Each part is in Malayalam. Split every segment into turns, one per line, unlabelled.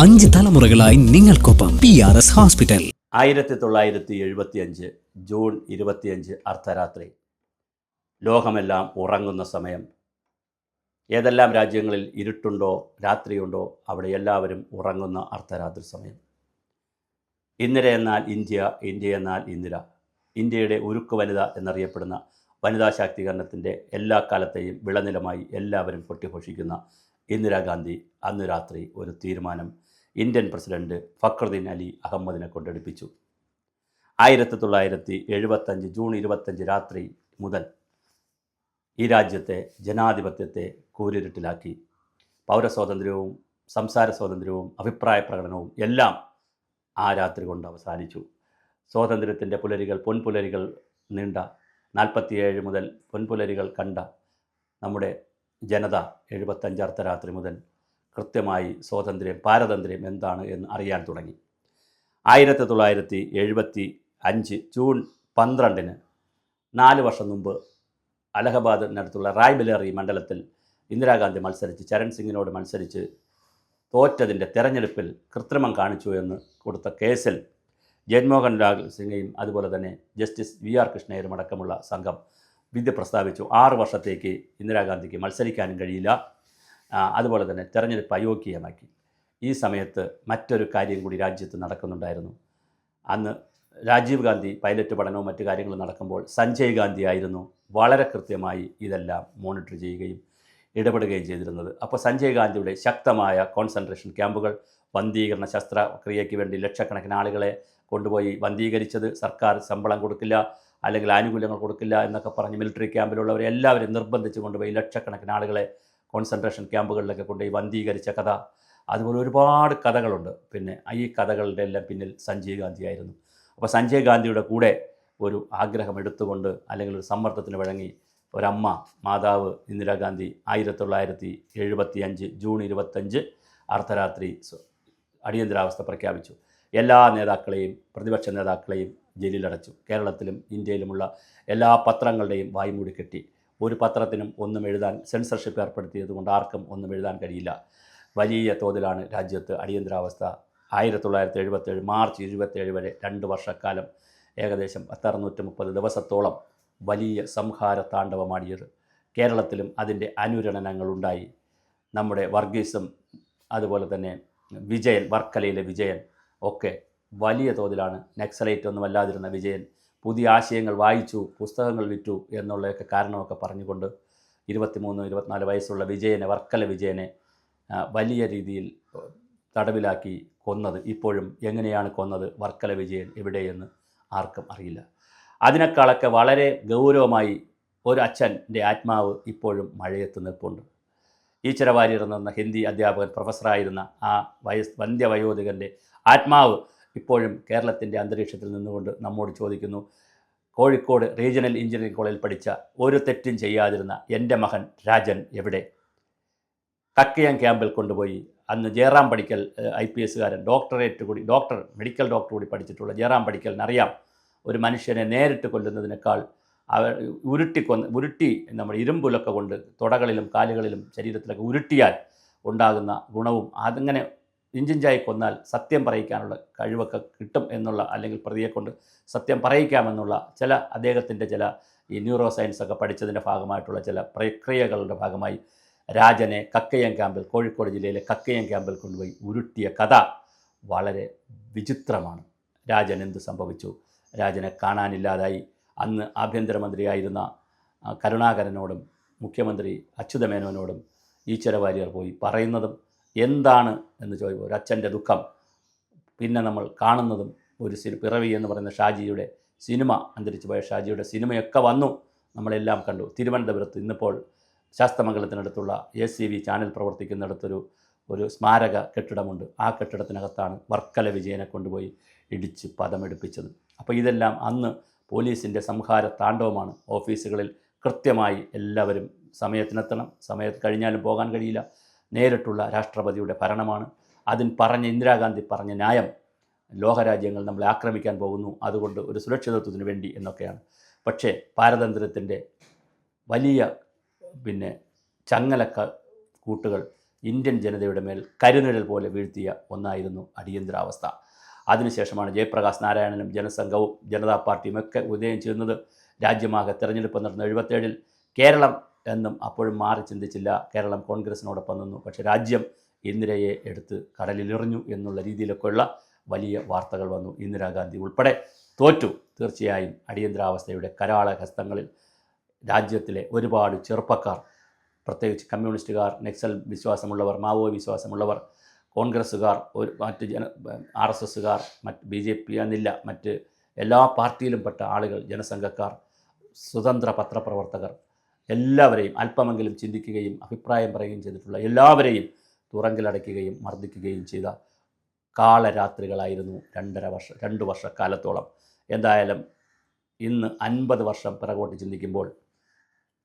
5 തലമുറകളായി നിങ്ങൾക്കൊപ്പം PRS ഹോസ്പിറ്റൽ.
1975 ജൂൺ 25 അർദ്ധരാത്രി. ലോകമെല്ലാം ഉറങ്ങുന്ന സമയം. ഏതെല്ലാം രാജ്യങ്ങളിൽ ഇരുട്ടുണ്ടോ രാത്രിയുണ്ടോ അവിടെ എല്ലാവരും ഉറങ്ങുന്ന അർദ്ധരാത്രി സമയം. ഇന്ദിര എന്നാൽ ഇന്ത്യ, ഇന്ത്യ എന്നാൽ ഇന്ദിര. ഇന്ത്യയുടെ ഉരുക്ക് വനിത എന്നറിയപ്പെടുന്ന വനിതാ ശാക്തീകരണത്തിൻ്റെ എല്ലാ കാലത്തെയും വിളനിലമായി എല്ലാവരും കൊട്ടിഘോഷിക്കുന്ന ഇന്ദിരാഗാന്ധി അന്ന് രാത്രി ഒരു തീരുമാനം ഇന്ത്യൻ പ്രസിഡന്റ് ഫക്രുദ്ദീൻ അലി അഹമ്മദിനെ കൊണ്ടെടുപ്പിച്ചു. 1975 ജൂൺ 25 രാത്രി മുതൽ ഈ രാജ്യത്തെ ജനാധിപത്യത്തെ കൂരിരുട്ടിലാക്കി. പൗരസ്വാതന്ത്ര്യവും സംസാര സ്വാതന്ത്ര്യവും അഭിപ്രായ പ്രകടനവും എല്ലാം ആ രാത്രി കൊണ്ട് അവസാനിച്ചു. സ്വാതന്ത്ര്യത്തിൻ്റെ പുലരികൾ പൊൻപുലരികൾ നീണ്ട 47 മുതൽ പൊൻപുലരികൾ കണ്ട നമ്മുടെ ജനത 75 അർദ്ധരാത്രി മുതൽ കൃത്യമായി സ്വാതന്ത്ര്യം പാരതന്ത്ര്യം എന്താണ് എന്ന് അറിയാൻ തുടങ്ങി. 1975 ജൂൺ 12 4 വർഷം മുമ്പ് അലഹബാദിനടുത്തുള്ള റായ്ബിലേറി മണ്ഡലത്തിൽ ഇന്ദിരാഗാന്ധി മത്സരിച്ച് ചരൺ സിംഗിനോട് മത്സരിച്ച് തോറ്റതിൻ്റെ തെരഞ്ഞെടുപ്പിൽ കൃത്രിമം കാണിച്ചു എന്ന് കൊടുത്ത കേസിൽ ജഗ്മോഹൻ ലാൽ സിംഗയും അതുപോലെ തന്നെ ജസ്റ്റിസ് VR കൃഷ്ണയ്യരും അടക്കമുള്ള സംഘം വിധി പ്രസ്താവിച്ചു. 6 വർഷത്തേക്ക് ഇന്ദിരാഗാന്ധിക്ക് മത്സരിക്കാനും കഴിയില്ല, അതുപോലെ തന്നെ തെരഞ്ഞെടുപ്പ് അയോഗ്യമാക്കി. ഈ സമയത്ത് മറ്റൊരു കാര്യം കൂടി രാജ്യത്ത് നടക്കുന്നുണ്ടായിരുന്നു. അന്ന് രാജീവ് ഗാന്ധി പൈലറ്റ് പഠനവും മറ്റു കാര്യങ്ങളും നടക്കുമ്പോൾ സഞ്ജയ് ഗാന്ധി ആയിരുന്നു വളരെ കൃത്യമായി ഇതെല്ലാം മോണിറ്റർ ചെയ്യുകയും ഇടപെടുകയും ചെയ്തിരുന്നത്. അപ്പോൾ സഞ്ജയ് ഗാന്ധിയുടെ ശക്തമായ കോൺസെൻട്രേഷൻ ക്യാമ്പുകൾ, വന്ധീകരണ ശസ്ത്രക്രിയയ്ക്ക് വേണ്ടി ലക്ഷക്കണക്കിന് ആളുകളെ കൊണ്ടുപോയി വന്ധീകരിച്ചത്, സർക്കാർ ശമ്പളം കൊടുക്കില്ല അല്ലെങ്കിൽ ആനുകൂല്യങ്ങൾ കൊടുക്കില്ല എന്നൊക്കെ പറഞ്ഞ് മിലിറ്ററി ക്യാമ്പിലുള്ളവരെ എല്ലാവരും നിർബന്ധിച്ച് കൊണ്ടുപോയി ലക്ഷക്കണക്കിന് ആളുകളെ കോൺസെൻട്രേഷൻ ക്യാമ്പുകളിലൊക്കെ കൊണ്ടുപോയി വന്ധീകരിച്ച കഥ, അതുപോലെ ഒരുപാട് കഥകളുണ്ട്. പിന്നെ ഈ കഥകളുടെ എല്ലാം പിന്നിൽ സഞ്ജയ് ഗാന്ധി ആയിരുന്നു. അപ്പോൾ സഞ്ജയ് ഗാന്ധിയുടെ കൂടെ ഒരു ആഗ്രഹം എടുത്തുകൊണ്ട് അല്ലെങ്കിൽ ഒരു സമ്മർദ്ദത്തിന് വഴങ്ങി ഒരമ്മ മാതാവ് ഇന്ദിരാഗാന്ധി 1975 ജൂൺ 25 അർദ്ധരാത്രി അടിയന്തരാവസ്ഥ പ്രഖ്യാപിച്ചു. എല്ലാ നേതാക്കളെയും പ്രതിപക്ഷ നേതാക്കളെയും ജയിലിലടച്ചു. കേരളത്തിലും ഇന്ത്യയിലുമുള്ള എല്ലാ പത്രങ്ങളുടെയും വായ്മൂടി കെട്ടി. ഒരു പത്രത്തിനും ഒന്നും എഴുതാൻ സെൻസർഷിപ്പ് ഏർപ്പെടുത്തിയതുകൊണ്ട് ആർക്കും ഒന്നും എഴുതാൻ കഴിയില്ല. വലിയ തോതിലാണ് രാജ്യത്ത് അടിയന്തരാവസ്ഥ 1977 മാർച്ച് 27 വരെ 2 വർഷക്കാലം ഏകദേശം 630 ദിവസത്തോളം വലിയ സംഹാര താണ്ഡവമാടിയത്. കേരളത്തിലും അതിൻ്റെ അനുരണനങ്ങളുണ്ടായി. നമ്മുടെ വർഗീസും അതുപോലെ തന്നെ വിജയൻ, വർക്കലയിലെ വിജയൻ ഒക്കെ വലിയ തോതിലാണ്, നക്സലൈറ്റ് ഒന്നും അല്ലാതിരുന്ന വിജയൻ പുതിയ ആശയങ്ങൾ വായിച്ചു, പുസ്തകങ്ങൾ വിറ്റു എന്നുള്ളതൊക്കെ കാരണമൊക്കെ പറഞ്ഞുകൊണ്ട് 23-24 വയസ്സുള്ള വിജയനെ, വർക്കല വിജയനെ വലിയ രീതിയിൽ തടവിലാക്കി കൊന്നത്. ഇപ്പോഴും എങ്ങനെയാണ് കൊന്നത്, വർക്കല വിജയൻ എവിടെയെന്ന് ആർക്കും അറിയില്ല. അതിനേക്കാളൊക്കെ വളരെ ഗൗരവമായി ഒരു അച്ഛൻ്റെ ആത്മാവ് ഇപ്പോഴും മഴയത്ത് നിൽപ്പുണ്ട്. ഈശ്വര വാര്യർ എന്ന ഹിന്ദി അധ്യാപകൻ, പ്രൊഫസറായിരുന്ന ആ വന്ധ്യവയോധികൻ്റെ ആത്മാവ് ഇപ്പോഴും കേരളത്തിൻ്റെ അന്തരീക്ഷത്തിൽ നിന്നുകൊണ്ട് നമ്മോട് ചോദിക്കുന്നു, കോഴിക്കോട് റീജിയണൽ എഞ്ചിനീയറിംഗ് കോളേജിൽ പഠിച്ച ഒരു തെറ്റും ചെയ്യാതിരുന്ന എൻ്റെ മകൻ രാജൻ എവിടെ? കക്കയം ക്യാമ്പിൽ കൊണ്ടുപോയി അന്ന് ജയറാം പടിക്കൽ IPS മെഡിക്കൽ ഡോക്ടർ കൂടി പഠിച്ചിട്ടുള്ള ജയറാം പടിക്കലിനറിയാം ഒരു മനുഷ്യനെ നേരിട്ട് കൊല്ലുന്നതിനേക്കാൾ ഉരുട്ടി നമ്മുടെ ഇരുമ്പുലൊക്കെ കൊണ്ട് തുടകളിലും കാലുകളിലും ശരീരത്തിലൊക്കെ ഉരുട്ടിയാൽ ഉണ്ടാകുന്ന ഗുണവും, അതിങ്ങനെ ഇഞ്ചിഞ്ചായി കൊന്നാൽ സത്യം പറയിക്കാനുള്ള കഴിവൊക്കെ കിട്ടും എന്നുള്ള, അല്ലെങ്കിൽ പ്രതിയെക്കൊണ്ട് സത്യം പറയിക്കാമെന്നുള്ള അദ്ദേഹത്തിൻ്റെ ചില ഈ ന്യൂറോ സയൻസ് ഒക്കെ പഠിച്ചതിൻ്റെ ഭാഗമായിട്ടുള്ള ചില പ്രക്രിയകളുടെ ഭാഗമായി രാജനെ കക്കയം ക്യാമ്പിൽ, കോഴിക്കോട് ജില്ലയിലെ കക്കയം ക്യാമ്പിൽ കൊണ്ടുപോയി ഉരുട്ടിയ കഥ വളരെ വിചിത്രമാണ്. രാജൻ എന്ത് സംഭവിച്ചു? രാജനെ കാണാനില്ലാതായി. അന്ന് ആഭ്യന്തരമന്ത്രിയായിരുന്ന കരുണാകരനോടും മുഖ്യമന്ത്രി അച്യുതമേനോനോടും ഈശ്വര വാര്യർ പോയി പറയുന്നതും എന്താണ് എന്ന് ചോദിക്കുമ്പോൾ ഒരു അച്ഛൻ്റെ ദുഃഖം. പിന്നെ നമ്മൾ കാണുന്നതും ഒരു പിറവി എന്ന് പറയുന്ന ഷാജിയുടെ സിനിമ, അന്തരിച്ചു പോയ ഷാജിയുടെ സിനിമയൊക്കെ വന്നു, നമ്മളെല്ലാം കണ്ടു. തിരുവനന്തപുരത്ത് ഇന്നിപ്പോൾ ശാസ്തമംഗലത്തിനടുത്തുള്ള ACV ചാനൽ പ്രവർത്തിക്കുന്നിടത്തൊരു സ്മാരക കെട്ടിടമുണ്ട്. ആ കെട്ടിടത്തിനകത്താണ് വർക്കല വിജയനെ കൊണ്ടുപോയി ഇടിച്ച് പദമെടുപ്പിച്ചത്. അപ്പോൾ ഇതെല്ലാം അന്ന് പോലീസിൻ്റെ സംഹാര താണ്ഡവമാണ്. ഓഫീസുകളിൽ കൃത്യമായി എല്ലാവരും സമയത്തിനെത്തണം, സമയത്ത് കഴിഞ്ഞാലും പോകാൻ കഴിയില്ല. നേരിട്ടുള്ള രാഷ്ട്രപതിയുടെ ഭരണമാണ്. ഇന്ദിരാഗാന്ധി പറഞ്ഞ ന്യായം, ലോകരാജ്യങ്ങൾ നമ്മളെ ആക്രമിക്കാൻ പോകുന്നു, അതുകൊണ്ട് ഒരു സുരക്ഷിതത്വത്തിന് വേണ്ടി എന്നൊക്കെയാണ്. പക്ഷേ പാരതന്ത്ര്യത്തിൻ്റെ വലിയ ചങ്ങലക്ക കൂട്ടുകൾ ഇന്ത്യൻ ജനതയുടെ മേൽ കരുനിഴൽ പോലെ വീഴ്ത്തിയ ഒന്നായിരുന്നു അടിയന്തരാവസ്ഥ. അതിനുശേഷമാണ് ജയപ്രകാശ് നാരായണനും ജനസംഘവും ജനതാ പാർട്ടിയും ഒക്കെ ഉദയം ചെയ്യുന്നത്. രാജ്യമാകെ തെരഞ്ഞെടുപ്പ് നടന്ന 77 കേരളം എന്നും അപ്പോഴും മാറി ചിന്തിച്ചില്ല. കേരളം കോൺഗ്രസിനോടൊപ്പം നിന്നു. പക്ഷേ രാജ്യം ഇന്ദിരയെ എടുത്ത് കടലിലെറിഞ്ഞു എന്നുള്ള രീതിയിലൊക്കെയുള്ള വലിയ വാർത്തകൾ വന്നു. ഇന്ദിരാഗാന്ധി ഉൾപ്പെടെ തോറ്റു. തീർച്ചയായും അടിയന്തരാവസ്ഥയുടെ കരാള ഹസ്തങ്ങളിൽ രാജ്യത്തിലെ ഒരുപാട് ചെറുപ്പക്കാർ, പ്രത്യേകിച്ച് കമ്മ്യൂണിസ്റ്റുകാർ, നക്സൽ വിശ്വാസമുള്ളവർ, മാവോ വിശ്വാസമുള്ളവർ, കോൺഗ്രസ്സുകാർ, മറ്റ് RSSകാർ, മറ്റ് BJP എന്നില്ല, മറ്റ് എല്ലാ പാർട്ടിയിലും പെട്ട ആളുകൾ, ജനസംഘക്കാർ, സ്വതന്ത്ര പത്രപ്രവർത്തകർ, എല്ലാവരെയും അല്പമെങ്കിലും ചിന്തിക്കുകയും അഭിപ്രായം പറയുകയും ചെയ്തിട്ടുള്ള എല്ലാവരെയും തുറങ്കിലടയ്ക്കുകയും മർദ്ദിക്കുകയും ചെയ്ത കാളരാത്രികളായിരുന്നു 2 വർഷക്കാലത്തോളം. എന്തായാലും ഇന്ന് 50 വർഷം പിറകോട്ട് ചിന്തിക്കുമ്പോൾ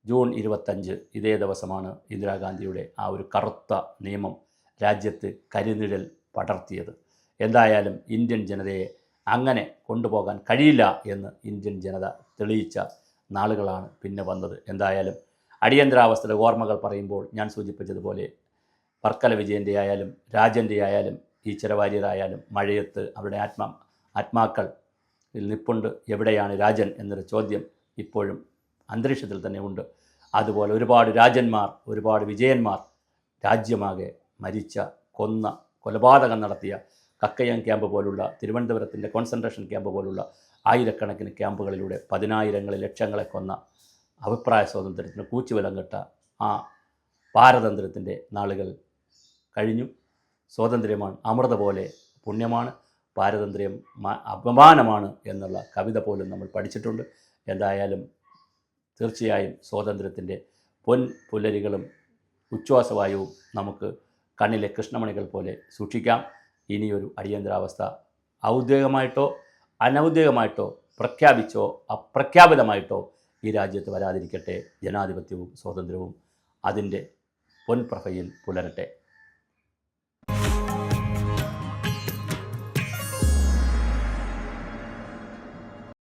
ജൂൺ 25 ഇതേ ദിവസമാണ് ഇന്ദിരാഗാന്ധിയുടെ ആ ഒരു കറുത്ത നിയമം രാജ്യത്ത് കരിനിഴൽ പടർത്തിയത്. എന്തായാലും ഇന്ത്യൻ ജനതയെ അങ്ങനെ കൊണ്ടുപോകാൻ കഴിയില്ല എന്ന് ഇന്ത്യൻ ജനത തെളിയിച്ച നാളുകളാണ് പിന്നെ വന്നത്. എന്തായാലും അടിയന്തരാവസ്ഥയുടെ ഓർമ്മകൾ പറയുമ്പോൾ ഞാൻ സൂചിപ്പിച്ചതുപോലെ വർക്കല വിജയൻ്റെ ആയാലും രാജൻ്റെ ആയാലും ഈശ്വരവാര്യരായാലും മഴയത്ത് അവരുടെ ആത്മാക്കൾ നിൽപ്പുണ്ട്. എവിടെയാണ് രാജൻ എന്നൊരു ചോദ്യം ഇപ്പോഴും അന്തരീക്ഷത്തിൽ തന്നെ ഉണ്ട്. അതുപോലെ ഒരുപാട് രാജന്മാർ, ഒരുപാട് വിജയന്മാർ രാജ്യമാകെ മരിച്ച, കൊന്ന, കൊലപാതകം നടത്തിയ കക്കയം ക്യാമ്പ് പോലുള്ള, തിരുവനന്തപുരത്തിൻ്റെ കോൺസെൻട്രേഷൻ ക്യാമ്പ് പോലുള്ള ആയിരക്കണക്കിന് ക്യാമ്പുകളിലൂടെ 10,000-ങ്ങളെ ലക്ഷങ്ങളെ കൊന്ന, അഭിപ്രായ സ്വാതന്ത്ര്യത്തിന് കൂച്ചുവിലം കെട്ട ആ പാരതന്ത്ര്യത്തിൻ്റെ നാളുകൾ കഴിഞ്ഞു. സ്വാതന്ത്ര്യമാണ് അമൃത പോലെ പുണ്യമാണ്, പാരതന്ത്ര്യം അപമാനമാണ് എന്നുള്ള കവിത പോലും നമ്മൾ പഠിച്ചിട്ടുണ്ട്. എന്തായാലും തീർച്ചയായും സ്വാതന്ത്ര്യത്തിൻ്റെ പുലരികളും ഉച്ഛ്വാസവായുവും നമുക്ക് കണ്ണിലെ കൃഷ്ണമണികൾ പോലെ സൂക്ഷിക്കാം. ഇനിയൊരു അടിയന്തരാവസ്ഥ ഔദ്യോഗികമായിട്ടോ അനൗദ്യോഗികമായിട്ടോ പ്രഖ്യാപിച്ചോ അപ്രഖ്യാപിതമായിട്ടോ ഈ രാജ്യത്ത് വരാതിരിക്കട്ടെ. ജനാധിപത്യവും സ്വാതന്ത്ര്യവും അതിൻ്റെ പൊൻപ്രഭയിൽ പുലരട്ടെ.